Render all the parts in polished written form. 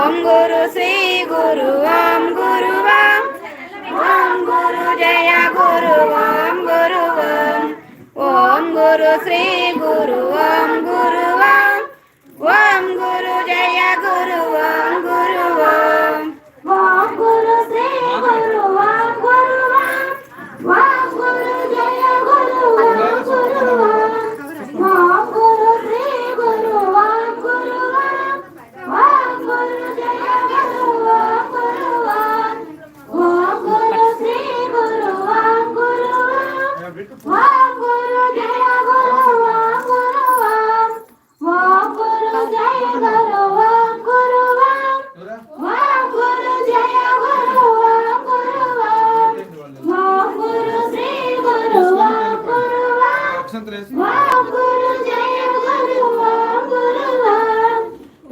ఓం గురు శ్రీ గురు ఓం గురు ఓం గురు జయ గురు ఓం గురు ఓం గురు శ్రీ గురు ఓం గురు ఓం గురు జయ గురు ఓం గురు ఓం గురు శ్రీ గురు ఓం గురు ఓం గురు జయ గురు ఓం గురు ఓం గురు శ్రీ గురు ఓం గురు ఓం గురు జయ గురు ఓం గురు ఓం గురు శ్రీ గురు ఓం గురు ఓం గురు జయ గురు ఓం గురు ఓం గురు జయ గురు ఓం గురు ఓం గురు జయ గురు ఓం గురు ఓం గురు శ్రీ గురు ఓం గురు ఓం గురు జయ గురు ఓం గురు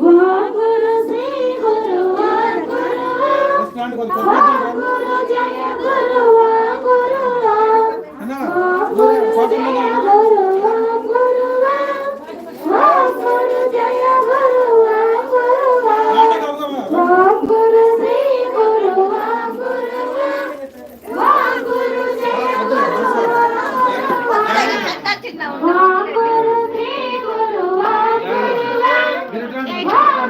ఓం గురు శ్రీ గురు ఓం గురు ఓం గురు జయ గురు ఓం గురు ఓం గురు జయ గురు ఓం గురు ఓం గురు జయ గురు ఓం గురు ఓం గురు శ్రీ గురు ఓం గురు ఓం గురు జయ గురు ఓం గురు శ్రీ గురు ఓం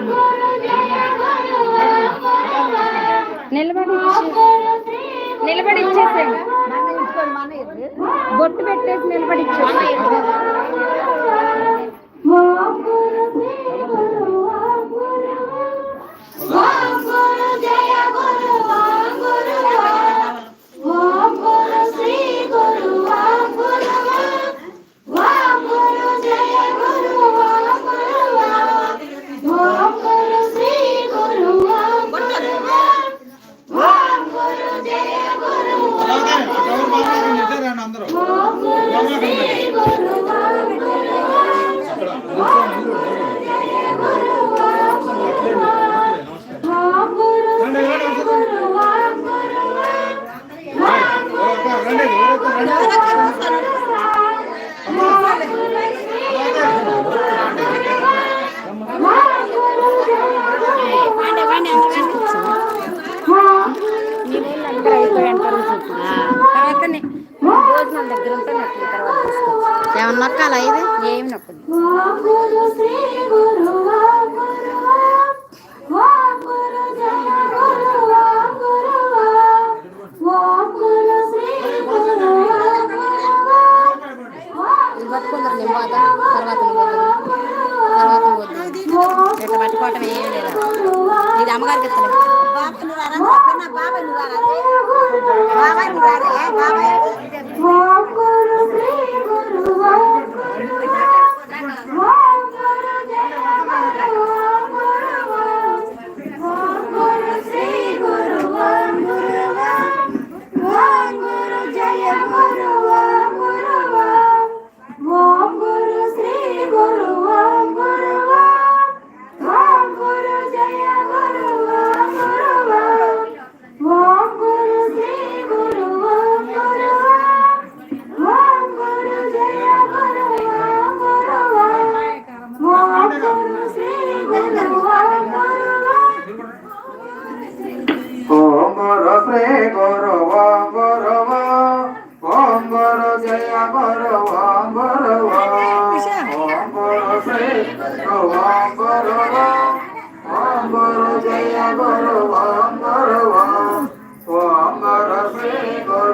గురు జయ గురు నిలబడి ఇచ్చేసేయండి. బొట్టు పెట్టేసి నిలబడి ఇచ్చేసేయండి. ఓం గురు శ్రీ గురు ఓం గురు ఓం గురు జయ గురు ఓం గురు ఓం గురు శ్రీ గురు ఓం గురు ఓం గురు జయ గురు ఓం గురు ఓం గురు శ్రీ గురు ఓం గురు ఓం గురు జయ గురు ఓం గురు శ్రీ గురు ఓం గురు ఓం గురు జయ గురు ఓం గురు ఓం గురు శ్రీ గురు ఓం గురు భోజనం దగ్గర ఉంటే నొక్కి తర్వాత తీసుకోవచ్చు. ఏమన్నా నొక్కాలా ఇది? ఏం నొక్కదు. ఓం గురు శ్రీ గురు ఓం గురు ఓం గురు జయ గురు ఓం గురు ఓం గురు శ్రీ గురు ఓం గురు ఇది పట్టుకుందరు నింబాత తర్వాత ఇట్లా పట్టుకోవటం ఏం లేదు. ఇది అమ్మగారికి ఇస్తాను. ఓం గురు శ్రీ గురు ఓం గురు ఓం గురు జయ గురు ఓం గురు ఓం గురు శ్రీ గురు ఓం గురు ఓం గురు జయ గురు ఓం గురు ఓం గురు శ్రీ గురు ఓం గురు ఓం గురు జయ గురు ఓం గురు ఓం గురు శ్రీ గురు ఓం గురు ఓం గురు జయ గురు ఓం గురు ఓం గురు శ్రీ గురు ఓం గురు ఓం గురు శ్రీ గురు ఓం గురు ఓం గురు జయ గురు ఓం గురు ఓం గురు శ్రీ గురు ఓం గురు ఓం గురు జయ గురు ఓం